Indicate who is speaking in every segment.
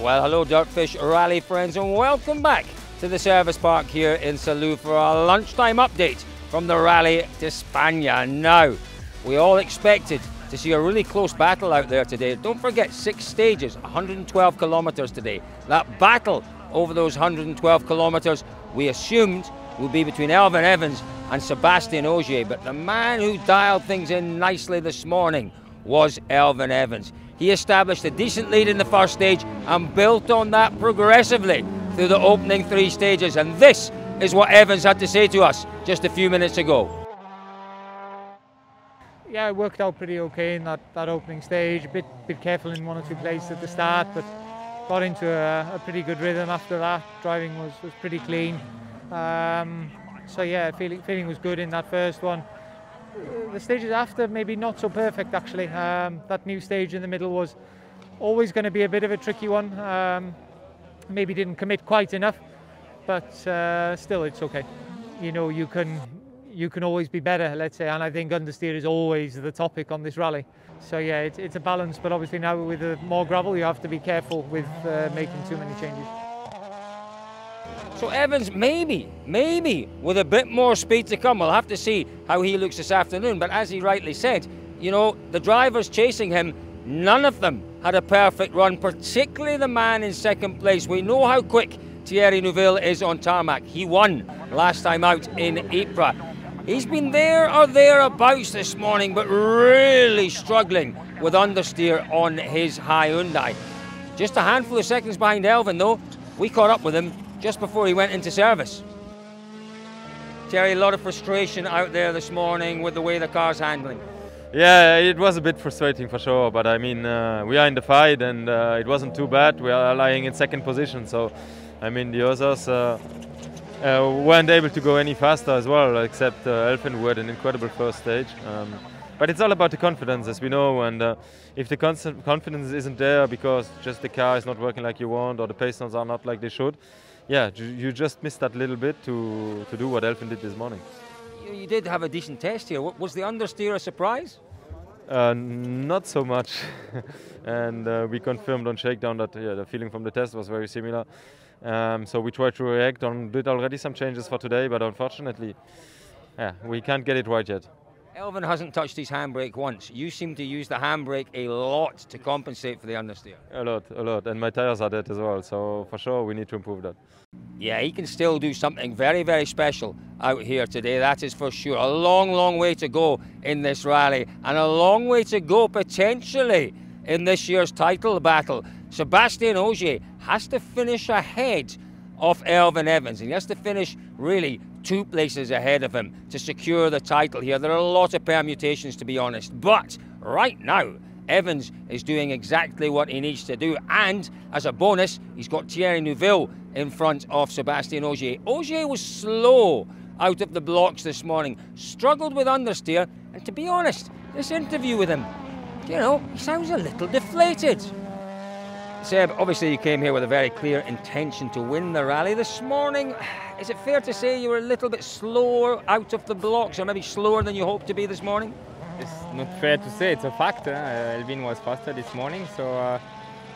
Speaker 1: Well, hello DirtFish Rally friends, and welcome back to the service park here in Salou for our lunchtime update from the Rally Spain. Now, we all expected to see a really close battle out there today. Don't forget, 6 stages, 112 kilometres today. That battle over those 112 kilometres, we assumed, will be between Elfyn Evans and Sébastien Ogier, but the man who dialed things in nicely this morning was Elfyn Evans. He established a decent lead in the first stage and built on that progressively through the opening 3 stages, and this is what Evans had to say to us just a few minutes ago.
Speaker 2: Yeah, it worked out pretty okay in that opening stage. A bit careful in 1 or 2 places at the start, but got into a pretty good rhythm after that. Driving was pretty clean. So yeah, feeling was good in that first one. The stages after, maybe not so perfect actually. That new stage in the middle was always going to be a bit of a tricky one. Maybe didn't commit quite enough, but still it's okay. You know, you can always be better, let's say, and I think understeer is always the topic on this rally. So yeah, it's a balance, but obviously now with more gravel you have to be careful with making too many changes.
Speaker 1: So Evans, maybe with a bit more speed to come. We'll have to see how he looks this afternoon, but as he rightly said, you know, the drivers chasing him, none of them had a perfect run, particularly the man in second place. We know how quick Thierry Neuville is on tarmac. He won last time out in Ypres. He's been there or thereabouts this morning, but really struggling with understeer on his Hyundai. Just a handful of seconds behind Elfyn though. We caught up with him just before he went into service. Thierry, a lot of frustration out there this morning with the way the car's handling.
Speaker 3: Yeah, it was a bit frustrating for sure, but I mean, we are in the fight and it wasn't too bad. We are lying in second position, so I mean, the others weren't able to go any faster as well, except Elfyn, who had an incredible first stage. But it's all about the confidence, as we know, and if the confidence isn't there because just the car is not working like you want or the pistons are not like they should, yeah, you just missed that little bit to do what Elfyn did this morning.
Speaker 1: You did have a decent test here. Was the understeer a surprise?
Speaker 3: Not so much, and we confirmed on shakedown that the feeling from the test was very similar. So we tried to react on, did already some changes for today, but unfortunately, yeah, we can't get it right yet.
Speaker 1: Elfyn hasn't touched his handbrake once. You seem to use the handbrake a lot to compensate for the understeer.
Speaker 3: A lot, and my tires are dead as well, so for sure we need to improve that.
Speaker 1: Yeah, he can still do something very, very special out here today, that is for sure. A long, long way to go in this rally, and a long way to go potentially in this year's title battle. Sébastien Ogier has to finish ahead of Elfyn Evans, and he has to finish really 2 places ahead of him to secure the title here. There are a lot of permutations, to be honest, but right now Evans is doing exactly what he needs to do, and as a bonus he's got Thierry Neuville in front of Sébastien Ogier. Ogier was slow out of the blocks this morning, struggled with understeer, and to be honest, this interview with him, you know, he sounds a little deflated. Seb, obviously you came here with a very clear intention to win the rally. This morning, is it fair to say you were a little bit slower out of the blocks, or maybe slower than you hoped to be this morning?
Speaker 4: It's not fair to say, it's a fact. Elfyn was faster this morning, so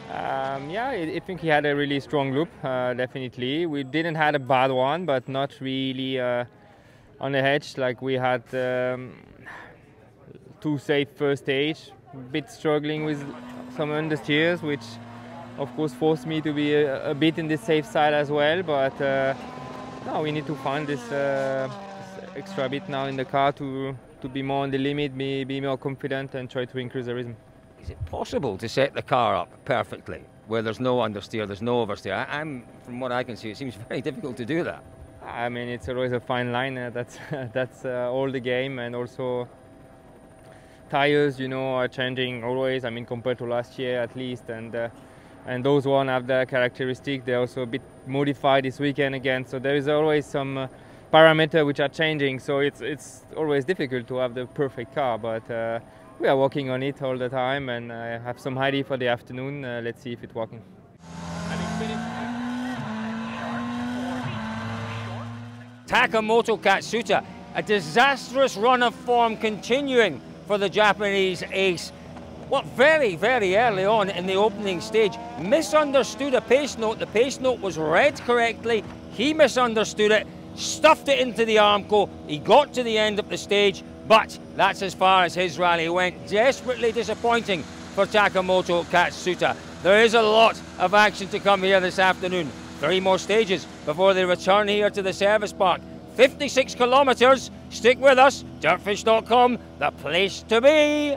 Speaker 4: yeah, I think he had a really strong loop, definitely. We didn't have a bad one, but not really on the edge like we had 2 safe first stage. A bit struggling with some understeers, which of course forced me to be a bit in the safe side as well, but no, we need to find this extra bit now in the car to be more on the limit, be more confident and try to increase the rhythm.
Speaker 1: Is it possible to set the car up perfectly where there's no understeer, there's no oversteer? From what I can see, it seems very difficult to do that.
Speaker 4: I mean, it's always a fine line. That's all the game, and also tires, you know, are changing always. I mean, compared to last year at least, and those one have the characteristic. They're also a bit modified this weekend again. So there is always some parameters which are changing. So it's always difficult to have the perfect car, but we are working on it all the time, and I have some idea for the afternoon. Let's see if it's working.
Speaker 1: Takamoto Katsuta, a disastrous run of form continuing for the Japanese ace. well, very, very early on in the opening stage, misunderstood a pace note. The pace note was read correctly. He misunderstood it, stuffed it into the Armco. He got to the end of the stage, but that's as far as his rally went. Desperately disappointing for Takamoto Katsuta. There is a lot of action to come here this afternoon. 3 more stages before they return here to the service park. 56 kilometres. Stick with us. DirtFish.com, the place to be.